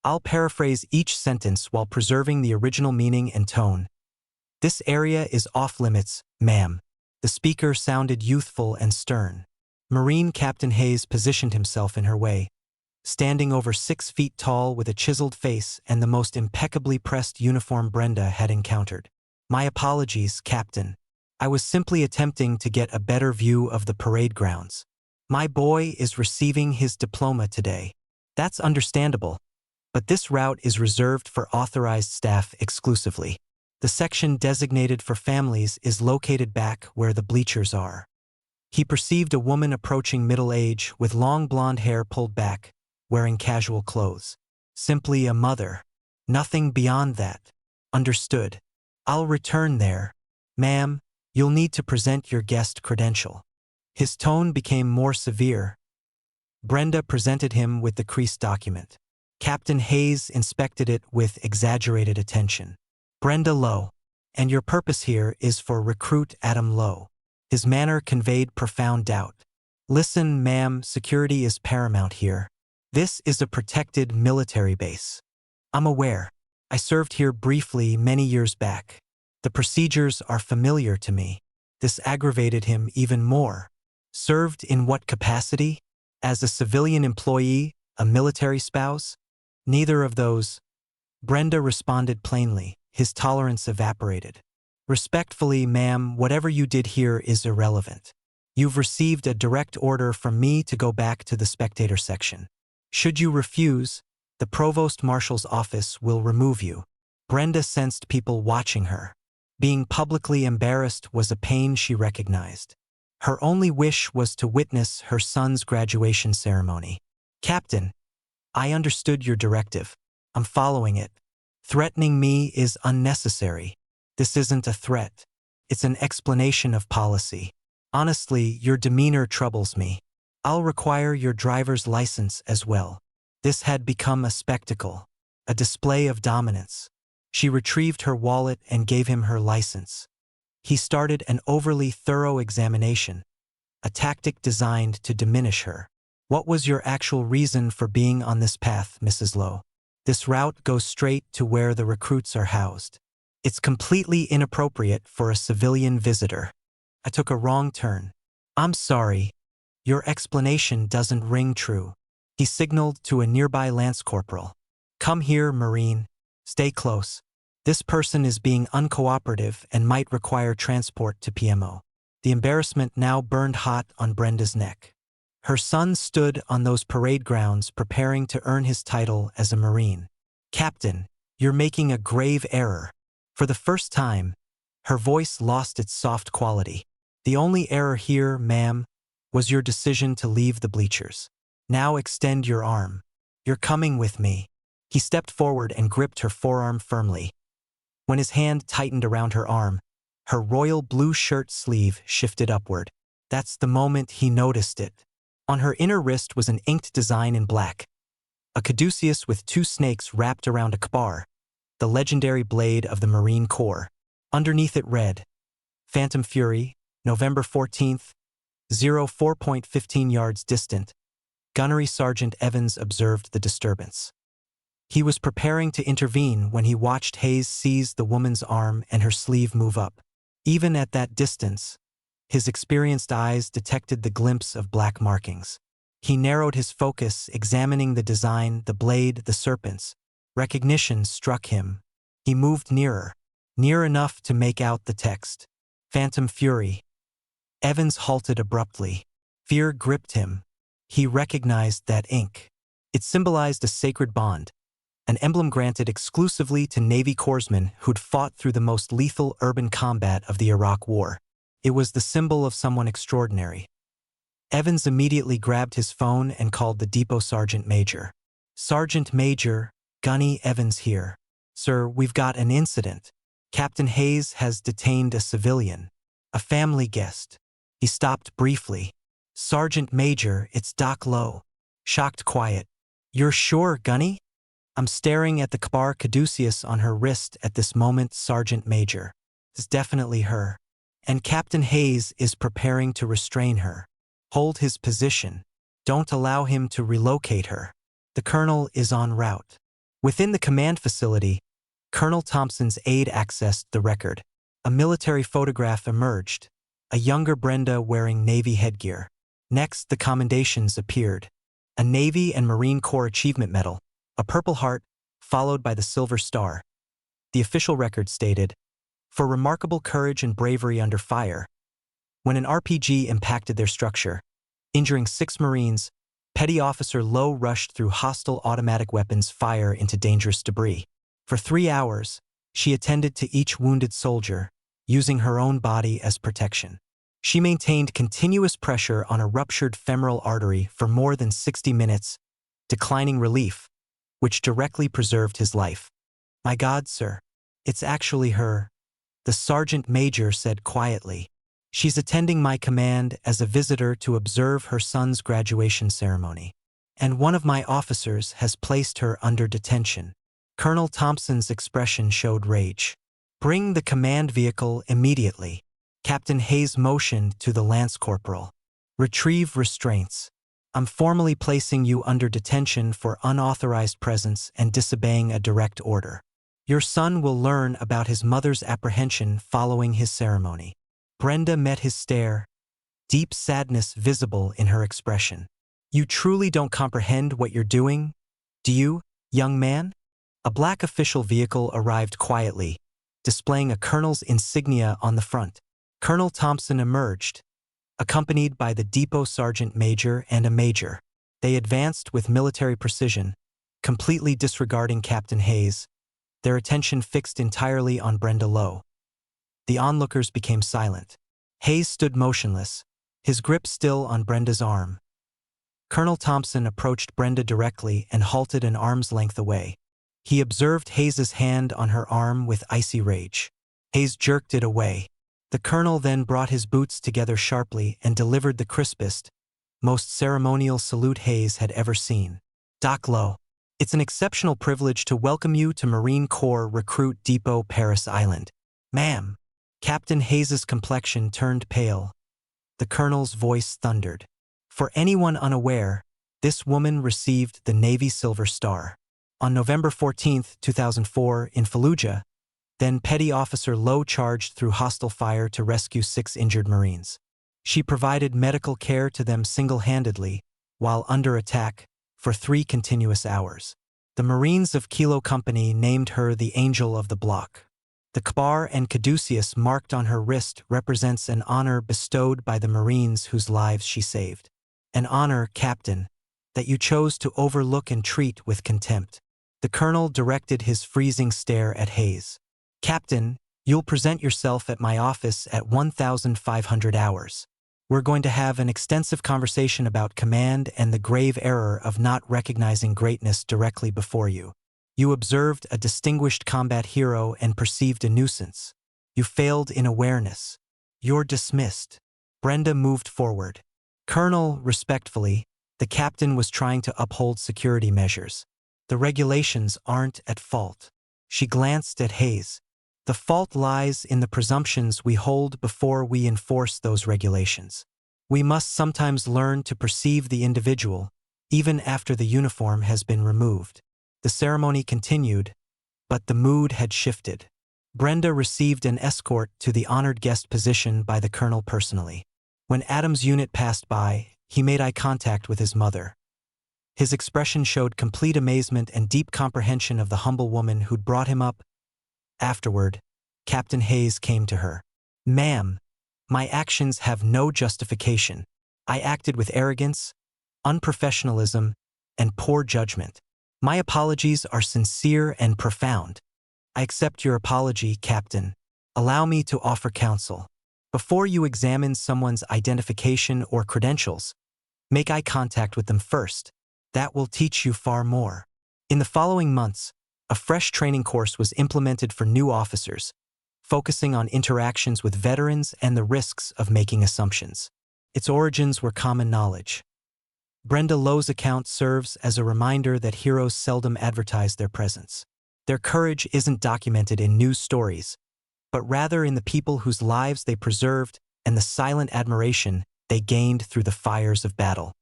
I'll paraphrase each sentence while preserving the original meaning and tone. This area is off-limits, ma'am. The speaker sounded youthful and stern. Marine Captain Hayes positioned himself in her way, standing over 6 feet tall with a chiseled face and the most impeccably pressed uniform Brenda had encountered. My apologies, Captain. I was simply attempting to get a better view of the parade grounds. My boy is receiving his diploma today. That's understandable, but this route is reserved for authorized staff exclusively. The section designated for families is located back where the bleachers are. He perceived a woman approaching middle age with long blonde hair pulled back, wearing casual clothes. Simply a mother. Nothing beyond that. Understood. I'll return there. Ma'am, you'll need to present your guest credential. His tone became more severe. Brenda presented him with the creased document. Captain Hayes inspected it with exaggerated attention. Brenda Lowe, and your purpose here is for recruit Adam Lowe. His manner conveyed profound doubt. Listen, ma'am, security is paramount here. This is a protected military base. I'm aware. I served here briefly many years back. The procedures are familiar to me. This aggravated him even more. Served in what capacity? As a civilian employee, a military spouse? Neither of those. Brenda responded plainly. His tolerance evaporated. Respectfully, ma'am, whatever you did here is irrelevant. You've received a direct order from me to go back to the spectator section. Should you refuse, the Provost Marshal's office will remove you. Brenda sensed people watching her. Being publicly embarrassed was a pain she recognized. Her only wish was to witness her son's graduation ceremony. Captain, I understood your directive. I'm following it. Threatening me is unnecessary. This isn't a threat. It's an explanation of policy. Honestly, your demeanor troubles me. I'll require your driver's license as well. This had become a spectacle, a display of dominance. She retrieved her wallet and gave him her license. He started an overly thorough examination, a tactic designed to diminish her. What was your actual reason for being on this path, Mrs. Lowe? This route goes straight to where the recruits are housed. It's completely inappropriate for a civilian visitor. I took a wrong turn. I'm sorry. Your explanation doesn't ring true. He signaled to a nearby lance corporal. Come here, Marine. Stay close. This person is being uncooperative and might require transport to PMO. The embarrassment now burned hot on Brenda's neck. Her son stood on those parade grounds preparing to earn his title as a Marine. Captain, you're making a grave error. For the first time, her voice lost its soft quality. The only error here, ma'am, was your decision to leave the bleachers. Now extend your arm. You're coming with me. He stepped forward and gripped her forearm firmly. When his hand tightened around her arm, her royal blue shirt sleeve shifted upward. That's the moment he noticed it. On her inner wrist was an inked design in black. A caduceus with 2 snakes wrapped around a kbar, the legendary blade of the Marine Corps. Underneath it read, Phantom Fury, November 14th, 4.15 yards distant. Gunnery Sergeant Evans observed the disturbance. He was preparing to intervene when he watched Hayes seize the woman's arm and her sleeve move up. Even at that distance, his experienced eyes detected the glimpse of black markings. He narrowed his focus, examining the design, the blade, the serpents. Recognition struck him. He moved nearer, near enough to make out the text. Phantom Fury. Evans halted abruptly. Fear gripped him. He recognized that ink. It symbolized a sacred bond, an emblem granted exclusively to Navy corpsmen who'd fought through the most lethal urban combat of the Iraq War. It was the symbol of someone extraordinary. Evans immediately grabbed his phone and called the depot sergeant major. Sergeant Major, Gunny Evans here. Sir, we've got an incident. Captain Hayes has detained a civilian, a family guest. He stopped briefly. Sergeant Major, it's Doc Lowe. Shocked quiet. You're sure, Gunny? I'm staring at the Kbar caduceus on her wrist at this moment, Sergeant Major. It's definitely her. And Captain Hayes is preparing to restrain her. Hold his position. Don't allow him to relocate her. The colonel is en route. Within the command facility, Colonel Thompson's aide accessed the record. A military photograph emerged, a younger Brenda wearing Navy headgear. Next, the commendations appeared. A Navy and Marine Corps Achievement Medal, a Purple Heart, followed by the Silver Star. The official record stated, "For remarkable courage and bravery under fire." When an RPG impacted their structure, injuring 6 Marines, Petty Officer Lowe rushed through hostile automatic weapons fire into dangerous debris. For 3 hours, she attended to each wounded soldier, using her own body as protection. She maintained continuous pressure on a ruptured femoral artery for more than 60 minutes, declining relief, which directly preserved his life. "My God, sir, it's actually her," the sergeant major said quietly. "She's attending my command as a visitor to observe her son's graduation ceremony. And one of my officers has placed her under detention." Colonel Thompson's expression showed rage. "Bring the command vehicle immediately." Captain Hayes motioned to the lance corporal. "Retrieve restraints. I'm formally placing you under detention for unauthorized presence and disobeying a direct order. Your son will learn about his mother's apprehension following his ceremony." Brenda met his stare, deep sadness visible in her expression. "You truly don't comprehend what you're doing, do you, young man?" A black official vehicle arrived quietly, displaying a colonel's insignia on the front. Colonel Thompson emerged, accompanied by the depot sergeant major and a major. They advanced with military precision, completely disregarding Captain Hayes, their attention fixed entirely on Brenda Lowe. The onlookers became silent. Hayes stood motionless, his grip still on Brenda's arm. Colonel Thompson approached Brenda directly and halted an arm's length away. He observed Hayes's hand on her arm with icy rage. Hayes jerked it away. The colonel then brought his boots together sharply and delivered the crispest, most ceremonial salute Hayes had ever seen. "Doc Lowe, it's an exceptional privilege to welcome you to Marine Corps Recruit Depot, Paris Island." "Ma'am." Captain Hayes's complexion turned pale. The colonel's voice thundered. For anyone unaware, this woman received the Navy Silver Star. On November 14, 2004, in Fallujah, then Petty Officer Lowe charged through hostile fire to rescue 6 injured Marines. She provided medical care to them single-handedly, while under attack, for 3 continuous hours. The Marines of Kilo Company named her the Angel of the Block. The Kbar and caduceus marked on her wrist represents an honor bestowed by the Marines whose lives she saved. An honor, Captain, that you chose to overlook and treat with contempt. The colonel directed his freezing stare at Hayes. "Captain, you'll present yourself at my office at 1500 hours. We're going to have an extensive conversation about command and the grave error of not recognizing greatness directly before you. You observed a distinguished combat hero and perceived a nuisance. You failed in awareness. You're dismissed." Brenda moved forward. "Colonel, respectfully, the captain was trying to uphold security measures. The regulations aren't at fault." She glanced at Hayes. "The fault lies in the presumptions we hold before we enforce those regulations. We must sometimes learn to perceive the individual, even after the uniform has been removed." The ceremony continued, but the mood had shifted. Brenda received an escort to the honored guest position by the colonel personally. When Adam's unit passed by, he made eye contact with his mother. His expression showed complete amazement and deep comprehension of the humble woman who'd brought him up. Afterward, Captain Hayes came to her. "Ma'am, my actions have no justification. I acted with arrogance, unprofessionalism, and poor judgment. My apologies are sincere and profound." "I accept your apology, Captain. Allow me to offer counsel. Before you examine someone's identification or credentials, make eye contact with them first. That will teach you far more." In the following months, a fresh training course was implemented for new officers, focusing on interactions with veterans and the risks of making assumptions. Its origins were common knowledge. Brenda Lowe's account serves as a reminder that heroes seldom advertise their presence. Their courage isn't documented in news stories, but rather in the people whose lives they preserved and the silent admiration they gained through the fires of battle.